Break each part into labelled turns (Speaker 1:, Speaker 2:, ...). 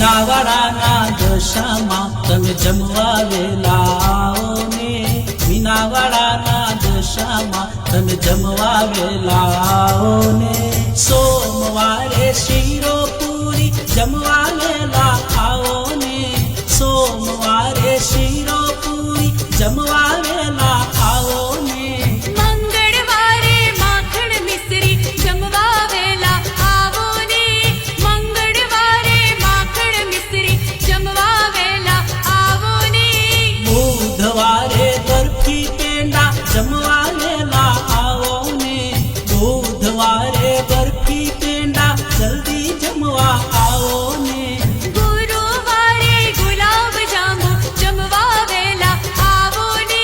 Speaker 1: મીનાવાડાના દશામાં તમે જમવા વેલા આવો ને મીનાવાડાના દશામાં તમે જમવા વેલા આવો ને સોમવારે શીરો પૂરી જમવા વેલા આવો ને સોમવારે શીરો પૂરી જમવા વેલા આવો ને
Speaker 2: મંગળવારે માખણ મિશ્રી જમવા વેલા આવો ને મંગળવારે માખણ મિશ્રી જમવા વેલા આવો ને
Speaker 1: બુધવારે બરફી પેંડા જમવા વેલા આવો ને બુધવારે બરફી પેંડા જલ્દી જમવા આવો ને
Speaker 2: ગુરુવારે ગુલાબ જાંબુ જમવા વેલા આવો ને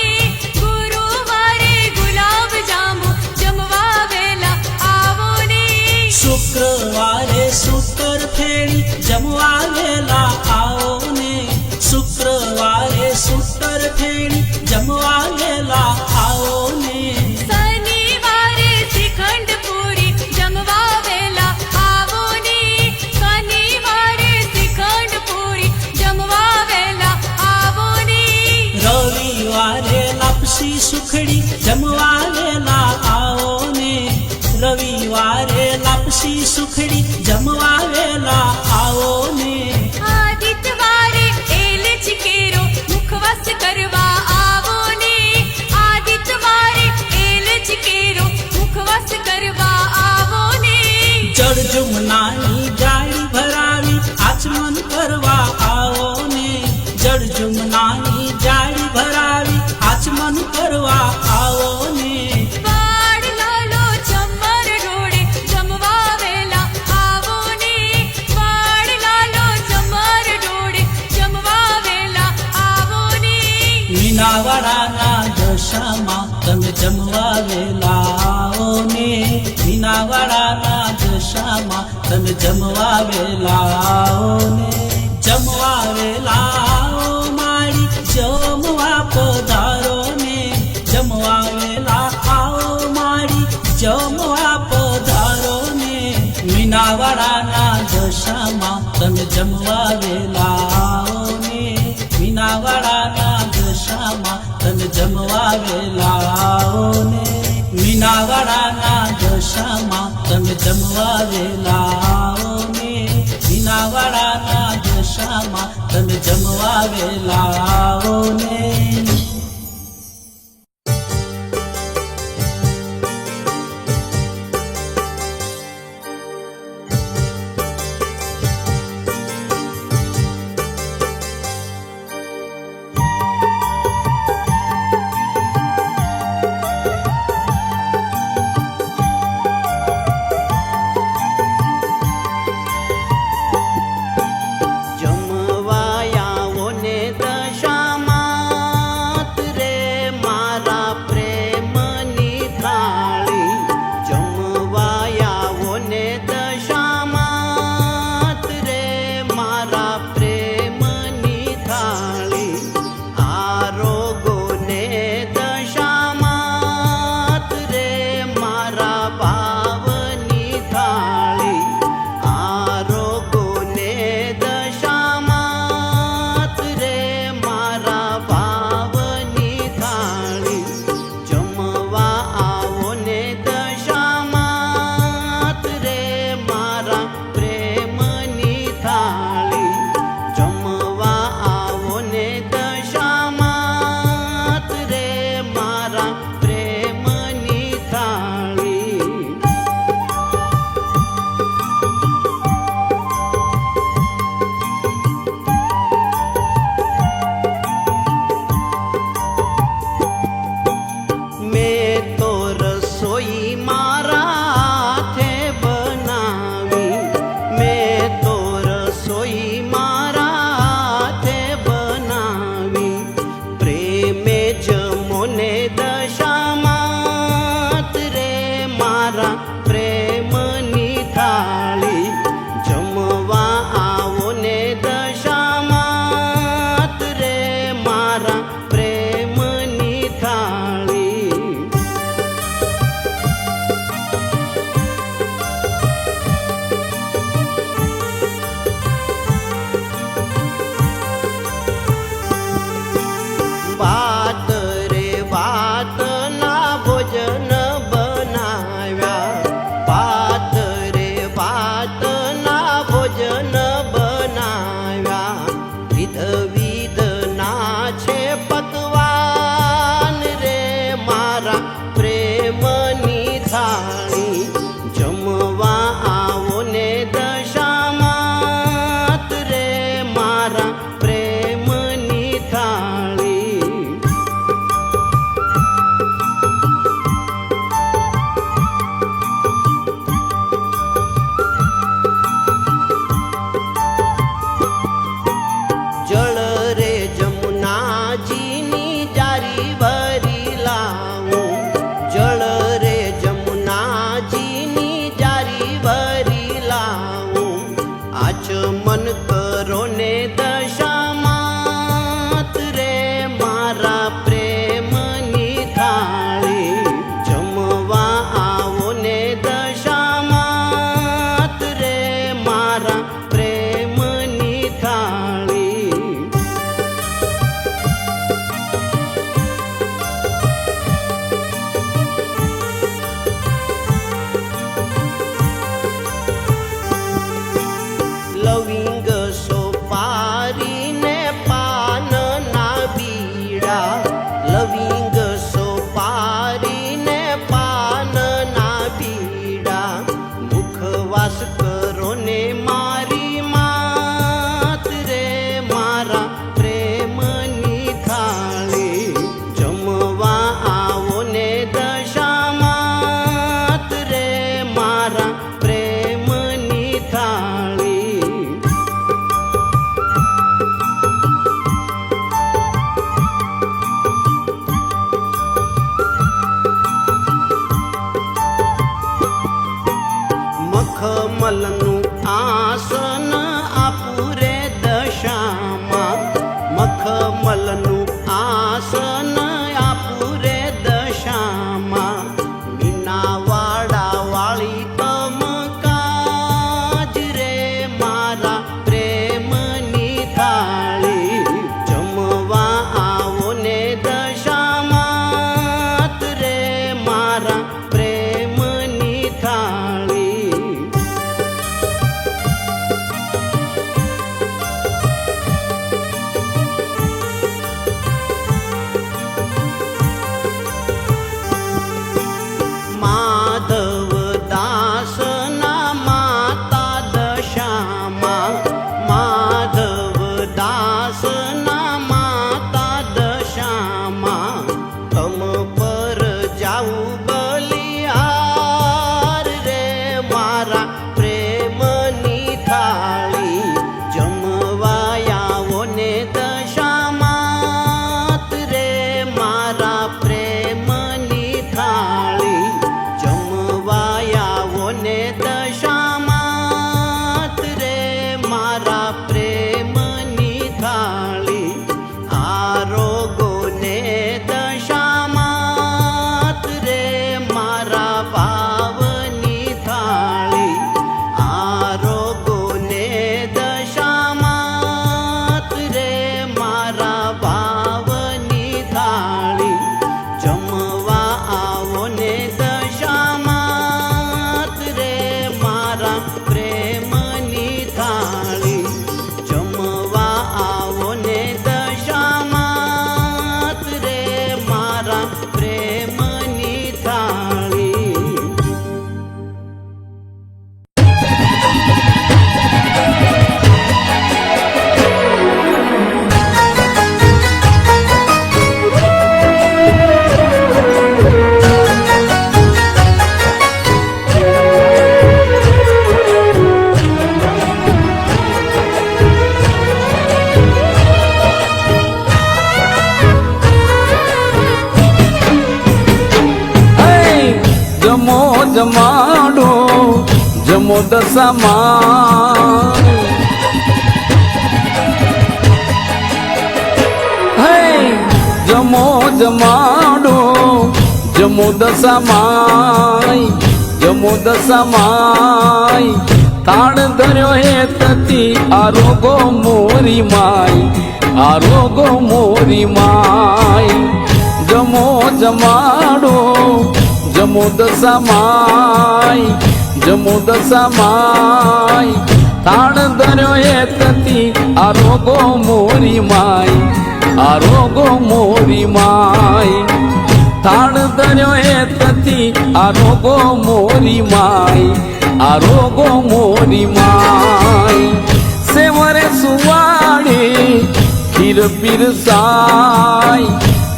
Speaker 2: ગુરુવારે ગુલાબ જાંબુ જમવા વેલા આવો ને
Speaker 1: શુક્રવારે સૂતર ફેણી જમવા વેલા આવો ને શુક્રવારે સૂતર ફેણી જમવા વેલા આવો ને
Speaker 2: શનિવારે શ્રીખંડ પૂરી જમવા વેલા આવો ને શનિવારે શ્રીખંડ પૂરી જમવા વેલા આવો ને
Speaker 1: રવિવારે લાપસી સુખડી જમવા વેલા આવો ને રવિવારે લાપસી સુખડી જમવા વેલા આવો ને
Speaker 2: આદિત્યવારે એલચ કેરો મુખવાસ કરવા આવો ને આદિત્યવારે એલચ કેરો મુખવાસ કરવા આવો ને
Speaker 1: જળ જુમનાની જાળી ભરાવી આચમન કરવા આવો ને જળ જુમનાની જાળી ભરાવી આચમન કરવા આવો ને
Speaker 2: વાડ લાલો ચમર રોડે જમવા વેલા આવો ને વાડ લાલો ચમર રોડે જમવા વેલા આવો ને
Speaker 1: મીનાવાડાના દશામાં તમે જમવા વેલા આવો ને મીનાવાડાના દશામાં તમે જમવા વેલા આવો ને જમવા વેલા આવો મારી જમવા પધારો ને જમવા વેલા આવો મારી જમવા પધારો ને મીનાવાડાના દશામાં તમે જમવા વેલા આવો ને મીનાવાડાના દશામાં તમે જમવા વેલા આવો ને મીનાવાડાના દશામાં તમે જમવા વેલા આવો ને મીનાવાડાના દશામાં તમે જમવા વેલા આવો ને
Speaker 3: જમવાયાઓ ને દશામાં મખમલનું આસન આપું રે દશામાં, મખમલનું આસન આપું રે દશામાં. મીનાવાડા વાળી કમકાજ રે મારા પ્રેમની થાળી, જમવા આવો ને દશામાં રે મારા પ્રેમની થાળી. માધવ દાસના માતા દશામાં, માધવ દાસના માતા દશામાં. તમ પર જાઉં બલિહાર રે મારા પ્રેમની થાળી, જમવા આવો ને દશામાં રે મારા પ્રેમની થાળી, જમવા આવો ને દશામાં રે મારા પ્રેમની થાળી. આરોગો ને દશામાં રે મારા ભાવની થાળી, આરોગો ને દશામાં રે મારા ભાવની થાળી, જમવા આવો ને દશામાં રે મારા પ્રેમની થાળી, જમવા આવો ને દશામાં રે મારા પ્રેમની થાળી.
Speaker 4: જમો જમાડો જમો દશામાં, હે જમો જમાડો જમો દશામાં, જમો દશામાં. તાળ ધર્યો હે તતી આરોગો મોરી માય, આરોગો મોરી માય. જમો જમાડો જમો દશામાં, જમો દશામાં. તાળ ધર્યો હે તતી આરોગો મોરી માય, આરોગો મોરી માય. તાળ ધર્યો હે તતી આરોગો મોરી માય, આરોગો મોરી માય. સેવરે સુવાડી ખીર પીરસાય,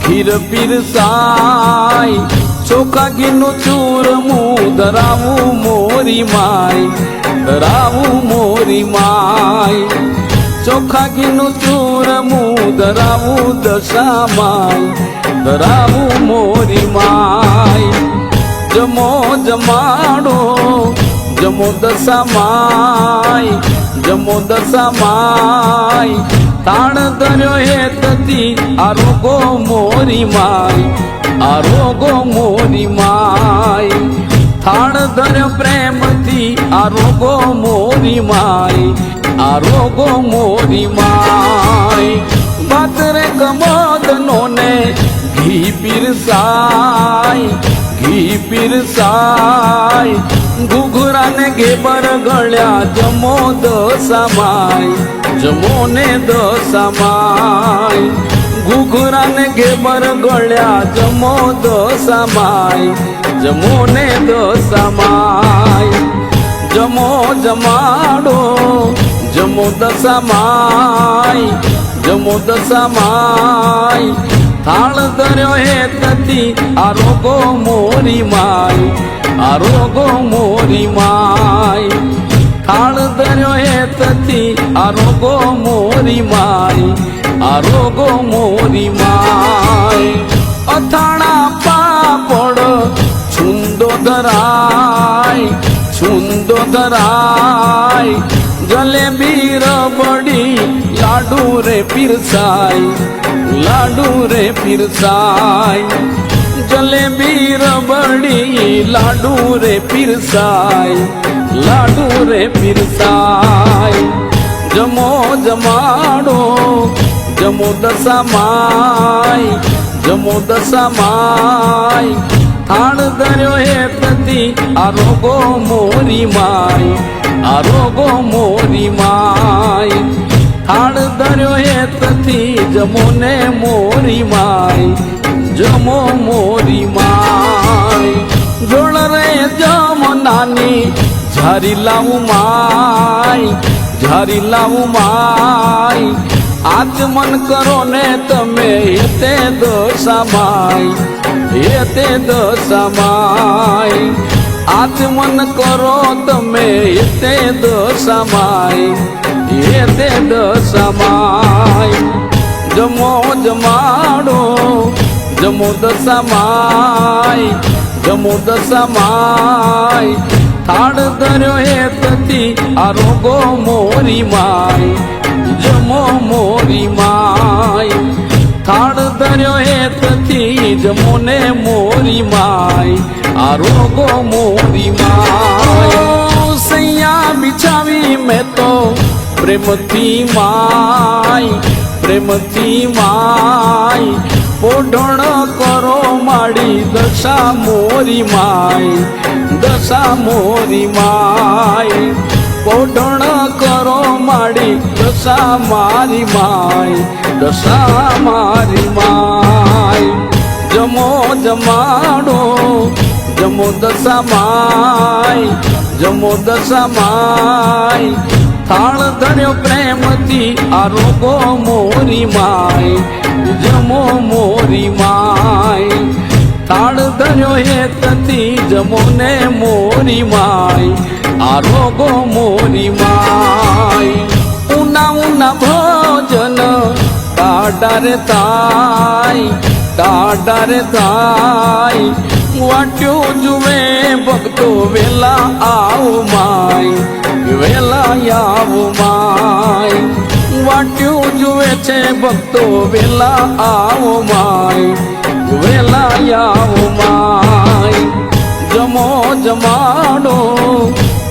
Speaker 4: ખીર પીરસાય. ચોખા ઘીનું ચૂરમું ધરાવું મોરી માય, ધરાવું મોરી માય. ચોખા ઘીનું ચૂરમું ધરાવું દશામાય, ધરાવું મોરી માય. જમો જમાડો જમો દશામાય, જમો દશામાય. તાણ ધર્યો હે તતી આરોગો મોરી માય, આરોગો મોરી માય. થાળ ધર્યો પ્રેમથી આરોગો મોરી માય, આરોગો મોરી માય. ભાતરે કમોદનો ને ઘી પીરસાય, ઘી પીરસાય. ઘૂઘરાને ઘેબર ગળ્યા જમો દશામાય, જમો ને દશામાય. ઘૂઘરાને ઘેબર ગળ્યા જમો દશામાય, જમો ને દશામાય. જમો જમાડો જમો દશામાય, જમો દશામાય. થાળ ધર્યો હે તતી આરોગો મોરી માય, આરોગો મોરી માય. થાળ ધર્યો હે તતી આરોગો મોરી માય, આરોગો મોરી માય. અથાણા પાપડ છુંદો ધરાય, છુંદો ધરાય જલેબી રબડી લાડુ રે પીરસાય લાડુ રે પીરસાય જલેબી રબડી લાડુ રે પીરસાય લાડુ રે પીરસાય જમો જમાડો જમો દશામાય જમો દશામાય થાળ ધર્યો હે પ્રતિ આરોગો મોરી માય આરોગો મોરી માય થાળ ધર્યો હે પ્રતિ જમો ને મોરી માય જમો મોરી માય જોડ રે જમો નાની ઝારી લાવું માય ઝારી લાવું માય આજ મન કરો ને તમે તે દશામાય તે દશામાય આજ મન કરો તમે તે દશામાય તે દશામાય જમો જમાડો જમો દશામાય જમો દશામાય થાળ ધર્યો હે પ્રતિ આરોગો મોરી માય જમો મોરી માય થાળ ધર્યો હે પ્રતિ જમો ને મોરી માય આરોગો મોરી માય સૈયા બિછાવી મેં તો પ્રેમથી માય પ્રેમથી માય પોઢણ કરો માડી દશા મોરી માય દશા મોરી માય પોઢણ કરો માડી દશા મારી માય દશા મારી માય જમો જમાડો જમો દશામાય જમો દશામાય થાળ ધર્યો પ્રેમથી આરોગો મોરી માય જમો મોરી માય થાળ ધર્યો હેતથી જમો ને મોરી માય આરોગો મોરી માય ઉના ઉના ભોજન ટાઢારે થાય વાટ્યું જુએ ભક્તો વેલા આવું માય વેલા આવું માય વાટ્યું જુએ છે ભક્તો વેલા આવું માય વેલા આવું માય જમો જમાડો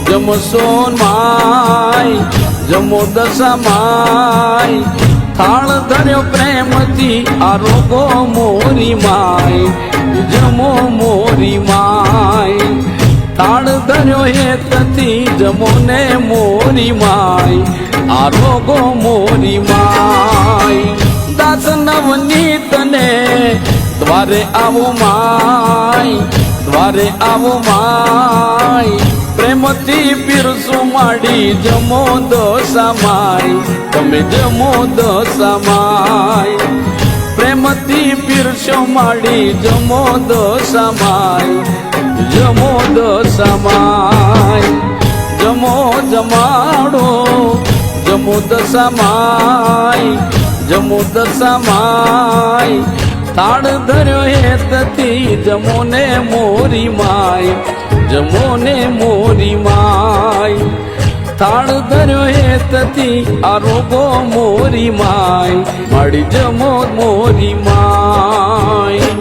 Speaker 4: જમશો માય જમો દશામાય થાળ ધર્યો પ્રેમથી આરોગો મોરી માય જમો મોરી માય થાળ ધર્યો હેતથી જમો ને મોરી માય આરોગો મોરી માય દાસ નવનીત ને દ્વારે આવો માય દ્વારે આવો માય પ્રેમથી પીરસું માડી જમો દશામાય તમે જમો દશામાય પ્રેમથી પીરસો માડી જમો દશામાય જમો દશામાય જમો જમાડો જમો દશામાય જમો દશામાય થાળ ધર્યો હેતથી જમો ને મોરી માય જમો ને મોરી માય થાળ ધર્યો હેતથી આરોગો મોરી માય માડી જમો મોરી માય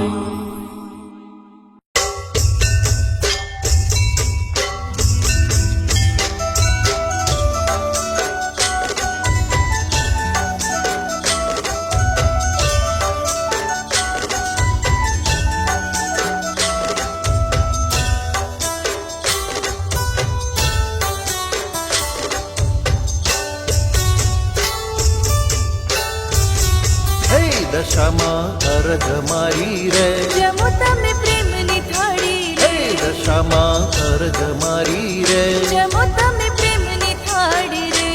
Speaker 3: દશામાં અરજ મારી રે
Speaker 2: જમો તમે પ્રેમની થાળી રે
Speaker 3: દશામાં અરજ મારી રે
Speaker 2: જમો તમે પ્રેમની થાળી રે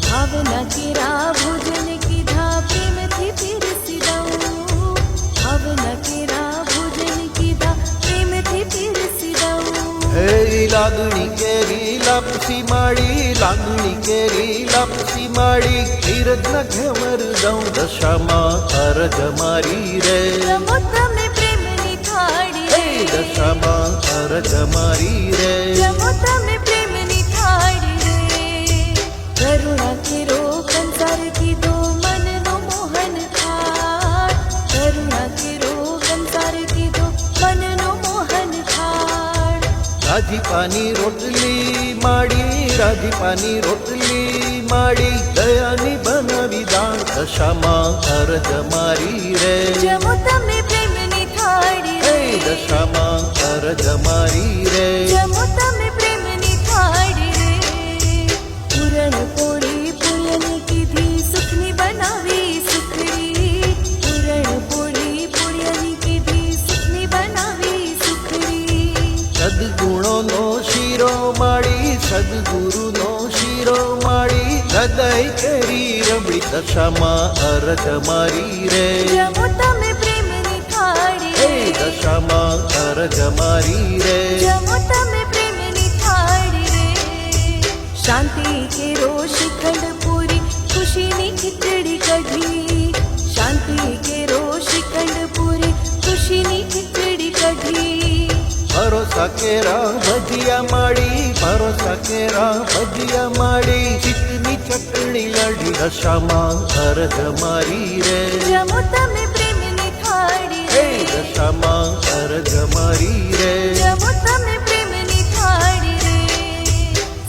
Speaker 2: ભાવના કેરા ભોજન કીધા પ્રેમથી પીરસી દઉં ભાવના કેરા ભોજન કીધા પ્રેમથી પીરસી દઉં
Speaker 3: હે લાગણી કેરી લાપસી માડી લાગણી કેરી લાપસી માડી ધીરજ ન ઘેમર દઉં દશામાં અરજ મારી રે
Speaker 2: જમો તમે પ્રેમની થાળી રે
Speaker 3: દશામાં અરજ મારી રે
Speaker 2: જમો તમે પ્રેમની થાળી રે કરુણા કેરો કંસાર કીધો મનનો મોહન થાળ કરુણા કેરો કંસાર કીધો મનનો મોહન થાળ
Speaker 3: રાજીપાની રોટલી માડી રાજીપાની રોટલી માડી દયાની બનાવી દાણ દશામાં અરજ મારી રે
Speaker 2: જમો તમે પ્રેમની થાળી
Speaker 3: હે
Speaker 2: રે
Speaker 3: દશામાં અરજ મારી રે
Speaker 2: જમો તમે પ્રેમની થાળી રે પૂરણ પોળી પૂર્યની કીધી સુખની બનાવી સુખડી પૂરણ પોળી પૂર્યની કીધી સુખની બનાવી સુખડી
Speaker 3: સદગુણોનો શીરો માડી સદગુરુનો શીરો માડી હૃદય કેરી રબડી દશામાં અરજ મારી રે
Speaker 2: જમો તમે પ્રેમની થાળી
Speaker 3: હે
Speaker 2: રે
Speaker 3: દશામાં અરજ મારી રે
Speaker 2: જમો તમે પ્રેમની થાળી રે શાંતિ કેરો શિખંડ પૂરી ખુશીની ખીચડી કઢી શાંતિ કેરો શિખંડ પૂરી ખુશીની ખીચડી કઢી
Speaker 3: ભરોસા કેરા ભજીયા માડી ભરોસા કેરા ભજીયા માડી ચિત્તની ચટણી લડી દશામાં અરજ મારી રે
Speaker 2: જમો તમે પ્રેમની થાળી
Speaker 3: હે
Speaker 2: રે
Speaker 3: દશામાં અરજ મારી રે
Speaker 2: જમો તમે પ્રેમની થાળી રે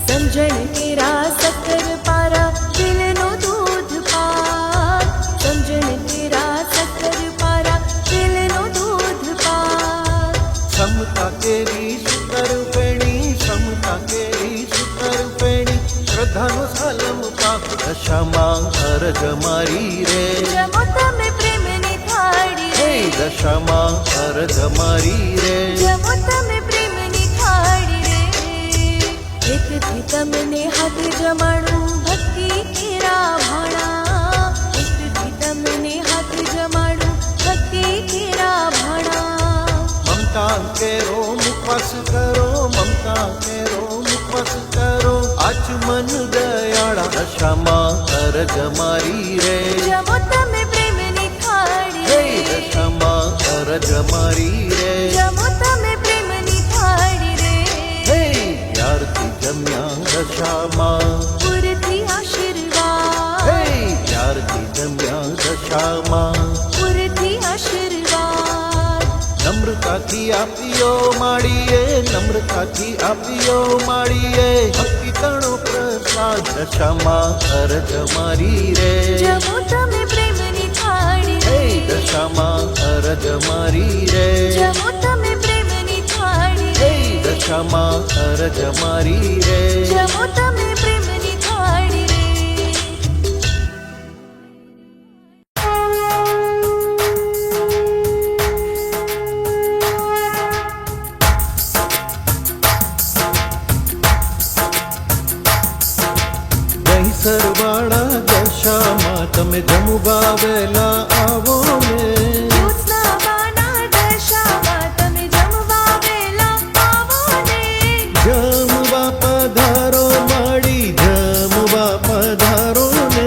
Speaker 2: સમજણ કેરા સક્કર પારા દિલનો દૂધ પાક સમજણ કેરા સક્કર પારા દિલનો દૂધ પાક
Speaker 3: સમતા કેરી સુતર પેણી સમતા કેરી સુતર પેણી શ્રદ્ધાનો સાલમ પાક દશામાં અરજ મારી રે
Speaker 2: જમો તમે પ્રેમની થાળી
Speaker 3: હે
Speaker 2: રે
Speaker 3: દશામાં અરજ મારી રે
Speaker 2: જમો તમે પ્રેમની થાળી રે એકથી તમને હાથ જમાડું ભક્તિ કેરા ભાણા એકથી તમને હાથ જમાડું ભક્તિ કેરા ભાણા
Speaker 3: મમતા કેરો મુખવાસ કરો મમતા કેરો મુખવાસ કરો આચમન દયાળા દશામાં અરજ મારી રે
Speaker 2: જમો તમે પ્રેમની થાળી
Speaker 3: હે
Speaker 2: રે
Speaker 3: દશામાં અરજ મારી રે
Speaker 2: જમો તમે પ્રેમની થાળી રે
Speaker 3: હે પ્યારથી જમ્યા દશામાં
Speaker 2: પૂરથી આશીર્વાદ
Speaker 3: હે પ્યારથી જમ્યા દશામાં
Speaker 2: પૂરથી આશીર્વાદ
Speaker 3: નમ્રતાથી આપીઓ માળીએ નમ્રતાથી આપીઓ માળીએ ભક્તિ તણો પ્રસાદ દશામાં અરજ મારી રે
Speaker 2: જમો તમે પ્રેમની થાળી
Speaker 3: હે
Speaker 2: રે
Speaker 3: દશામાં અરજ મારી રે
Speaker 2: જમો તમે પ્રેમની થાળી
Speaker 3: હે
Speaker 2: રે
Speaker 3: દશામાં અરજ મારી રે
Speaker 2: જમો તમે પ્રેમની થાળી રે
Speaker 3: સરવાળા દશામાં તમે જમવા વેલા આવો ને
Speaker 2: જ્યોત્સના બાના દશામાં તમે જમવા વેલા આવો ને
Speaker 3: જમવા પધારો માડી જમવા પધારો ને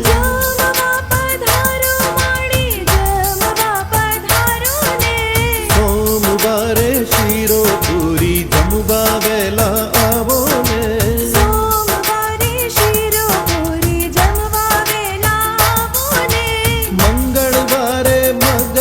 Speaker 2: જમવા પધારો માડી જમવા પધારો ને
Speaker 3: સોમવારે શીરો પૂરી જમવા વેલા આવો ને
Speaker 2: સોમવારે શીરો પૂરી જમવા વેલા આવો ને
Speaker 3: મંગળવારે મગ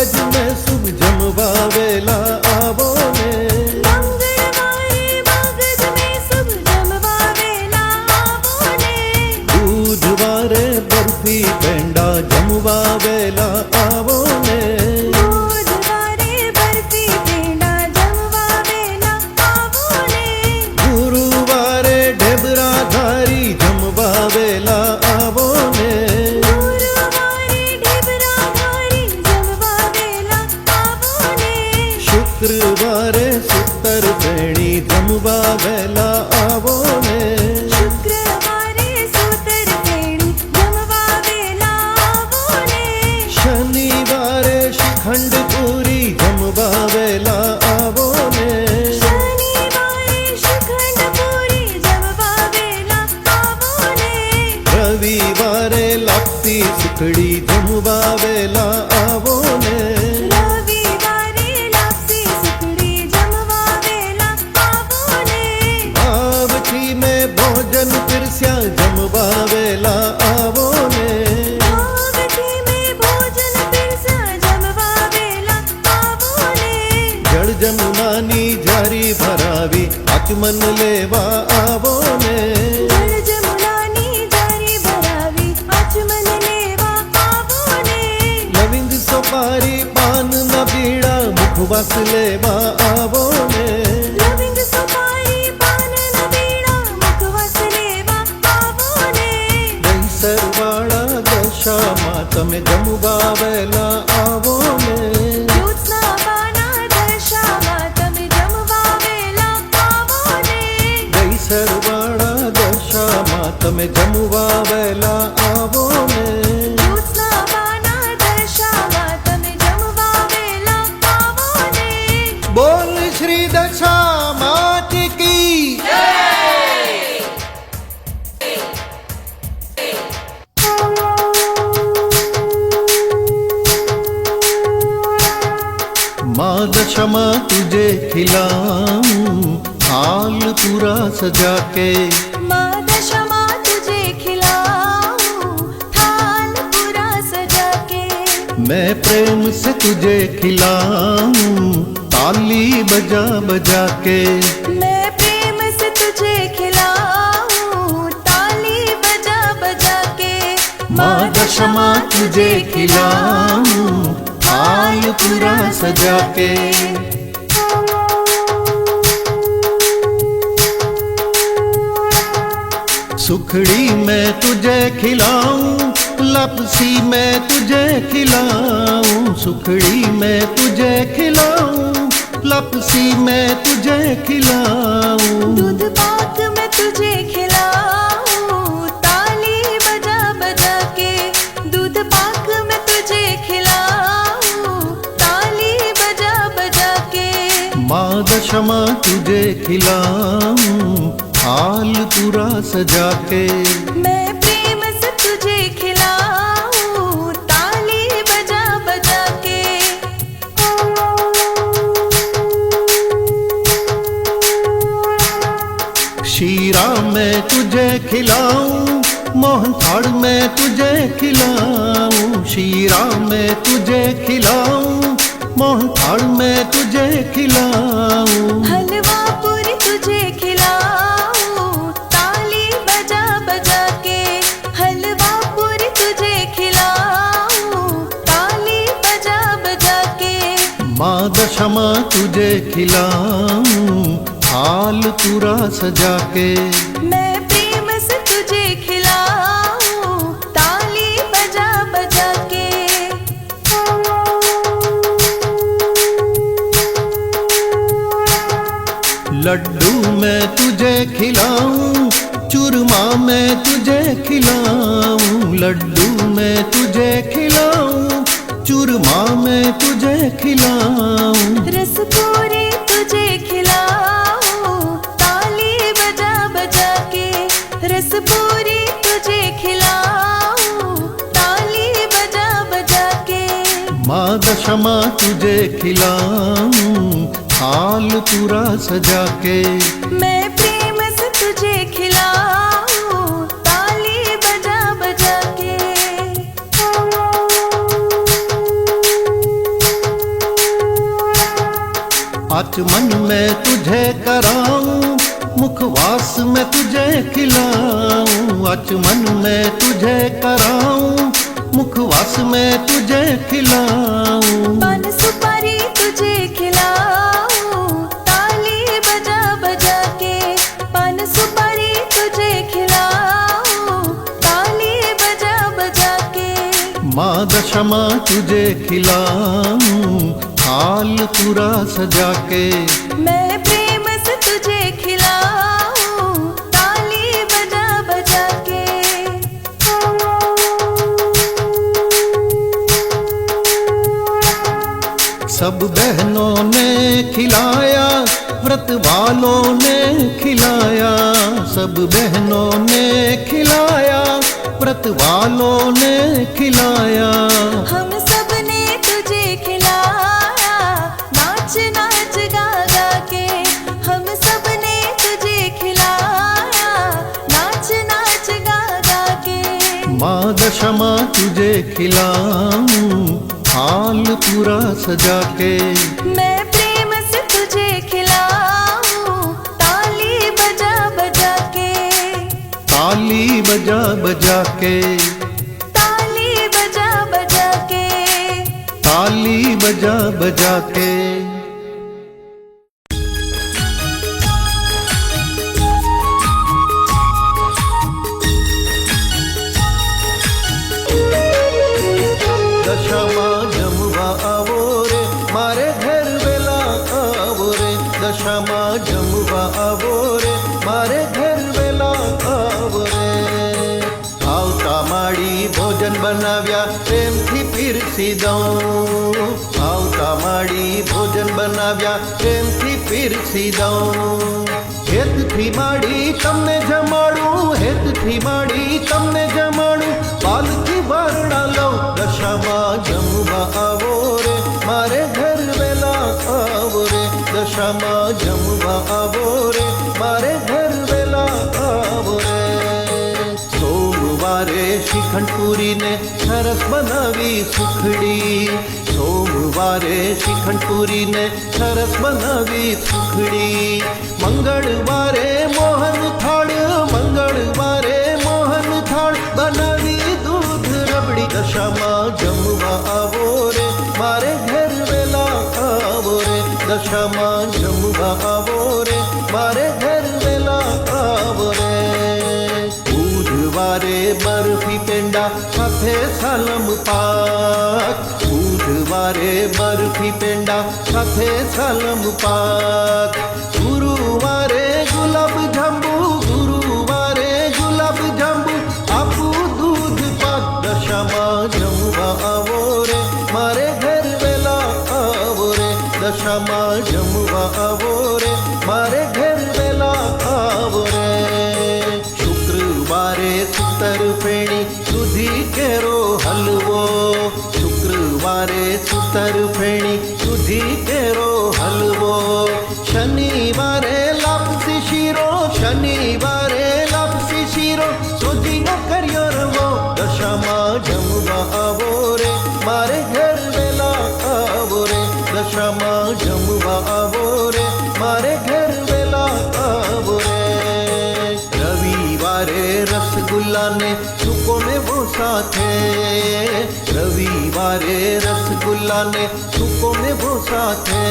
Speaker 3: પીરસ્યા જમવા વેલા આવો ને
Speaker 2: ભાવથી મેં ભોજન પીરસ્યા જમવા વેલા આવો ને
Speaker 3: જળ જમવાની જારી ભરાવી આચમન લેવા આવો ને
Speaker 2: જળ જમુનાની જારી ભરાવી આચમન લેવા આવો ને
Speaker 3: લવિંગ સોપારી પાન ના બીડા મુખવાસ લેવા આવો ને
Speaker 2: લવિંગ સુપારી પાન ના બીડા મુખવાસ લેવા આવો ને
Speaker 3: દહીસરવાળા દશામાં તમે જમવા વેલા આવો ને
Speaker 2: જ્યોત્સના બાના દશામાં તમે જમવા વેલા આવો ને
Speaker 3: દહીસરવાળા દશામાં તમે જમવા વેલા આવો ને
Speaker 2: જ્યોત્સના બાના દશામાં તમે જમવા વેલા આવો ને
Speaker 3: બોલ શ્રી દશા માત કી माँ दशमा तुझे खिलाऊं हाल पूरा सजा के
Speaker 2: माँ दशमा तुझे खिलाऊं थाल पूरा सजा के
Speaker 3: मैं प्रेम से तुझे खिलाऊं ताली बजा बजा के
Speaker 2: मैं प्रेम से तुझे खिलाऊं ताली बजा बजा के
Speaker 3: माँ दशमा तुझे खिलाऊं हाल पूरा सजा के सुखड़ी मैं तुझे खिलाऊं लपसी मैं तुझे खिलाऊं सुखड़ी मैं तुझे खिलाऊं लपसी मैं तुझे खिलाऊं
Speaker 2: दूध पाक में तुझे खिलाऊं ताली बजा बजा के दूध पाक में तुझे खिलाऊं ताली बजा बजा के
Speaker 3: माँ दशमा तुझे खिलाऊं हाल पूरा सजा के
Speaker 2: मैं प्रेम से तुझे खिलाऊं ताली बजा बजा के
Speaker 3: शीरा मैं तुझे खिलाऊं मोहन थाल मैं तुझे खिलाऊं शीरा मैं तुझे खिलाऊं मोहन थाल मैं तुझे खिलाऊं
Speaker 2: हलवा पूरी तुझे खिलाऊं ताली बजा बजा के हलवा पूरी तुझे खिलाऊं ताली बजा बजा के
Speaker 3: माँ दशमा तुझे खिलाऊं हाल पूरा सजा के
Speaker 2: मैं प्रेम से तुझे खिलाऊं ताली बजा बजा के
Speaker 3: लड्डू मैं तुझे खिलाऊं चूरमा मैं तुझे खिलाऊं लड्डू मैं तुझे खिलाऊं चूरमा मैं तुझे खिलाऊं
Speaker 2: रस पूरी तुझे खिलाऊं ताली बजा बजा के रस पूरी तुझे खिलाऊं ताली बजा बजा के
Speaker 3: माँ दशमा तुझे खिलाऊं हाल पूरा सजा के
Speaker 2: मैं प्रेम से तुझे खिलाऊं ताली बजा बजा के
Speaker 3: आचमन में तुझे कराऊं मुखवास में तुझे खिलाऊं आचमन में तुझे कराऊं मुखवास में तुझे खिलाऊं
Speaker 2: पान सुपारी तुझे खिलाऊं ताली बजा बजा के पान सुपारी तुझे खिलाऊं ताली बजा बजा के
Speaker 3: माँ दशमा तुझे खिलाऊं हाल पूरा सजा के
Speaker 2: मैं प्रेम से तुझे खिलाऊं ताली बजा बजा के
Speaker 3: सब बहनों ने खिलाया व्रत वालों ने खिलाया सब बहनों ने खिलाया व्रत वालों ने खिलाया
Speaker 2: हम सब ने तुझे खिलाया नाच नाच गा गा के हम सब ने तुझे खिलाया नाच नाच
Speaker 3: माँ दशमा तुझे खिलाऊं हाल पूरा सजा के।
Speaker 2: मैं प्रेम से तुझे खिलाऊं ताली बजा बजा के।
Speaker 3: ताली बजा बजा के।
Speaker 2: ताली बजा बजा के।
Speaker 3: ताली बजा बजा के। दशामा जमवा आवो रे मारे घर वेला आवो रे। दशामा जमवा आवो रे मारे घर वेला आवो रे। आवता माड़ी भोजन बनाव्या प्रेमथी पीरसी दऊं। आवता माड़ी भोजन बनाव्या प्रेमथी पीरसी दऊं। હેતથી માડી તમને જમાડું, હેતથી માડી તમને જમાડું, પાલથી વારણા લઉં। દશામાં જમવા આવો રે મારે ઘર વેલા આવો રે। દશામાં જમવા આવો રે મારે ઘર વેલા આવો રે। સોમવારે શ્રીખંડ પૂરીને સરસ બનાવી સુખડી। સોમવારે શ્રીખંડ પૂરીને સરસ બનાવી સુખડી। મંગળવારે મોહન થાળ, મંગળવારે મોહન થાળ બનાવી દૂધ રબડી। દશામાં જમવા આવો રે મારે ઘર વેલા આવો રે। દશામાં જમવા આવો રે મારે ઘર વેલા આવો રે। બુધવારે બરફી પેંડા સાથે સાલમ પાક। બુધવારે બરફી પેંડા સાથે સાલમ પાક। ગુરુવારે ગુલાબ જાંબુ, ગુરુવારે ગુલાબ જાંબુ આપું દૂધ પાક। દશામાં જમવા આવો રે મારે ઘર વેલા આવો રે। દશામાં જમવા આવો રે મારે ઘર વેલા આવો રે। શુક્રવારે સુતર ફેણી દૂધી કેરો હલવો। શુક્રવારે સુતર ફેણી દૂધી કેરો હલવો। શનિવારે લાપસી શીરો, શનિવારે લાપસી શીરો સોજીનો કર્યો રવો। દશામાં જમવા આવો રે મારે ઘર વેલા આવો રે। દશામાં જમવા આવો રે મારે ઘર વેલા આવો રે। રવિવારે રસગુલ્લા ને સૂકો મેવો સાથે। રવિવારે રસગુલ્લા ને સૂકો મેવો સાથે।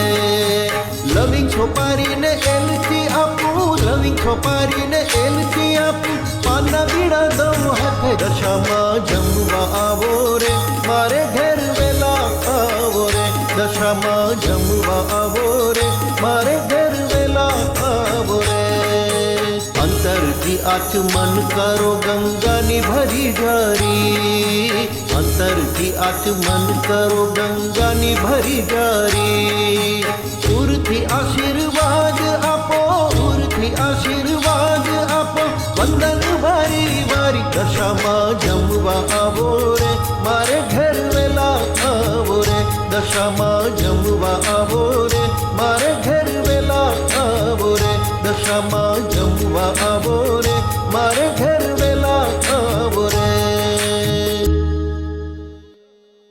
Speaker 3: લવિંગ છોપારીને એલચી આપું, લવિંગ છોપારીને એલચી આપું, પાના બીડા દઉં હાથે। દશામાં જમવા આવો રે મારે ઘર વેલા આવો રે। દશામાં જમવા આવો રે મારે ઘર વેલા આવો રે। અંતરથી આચમન કરો ગંગાની ભરી જારી। અંતરથી આચમન કરો ગંગાની ભરી જારી। ઉરથી આશીર્વાદ આપો, ઉરથી આશીર્વાદ આપો, વંદન વારી વારી। દશામાં જમવા આવો રે મારે ઘર વેલા આવો રે। દશામાં જમવા આવો રે મારે ઘર વેલા આવો રે। દશામાં જમવા આવો રે મારે ઘર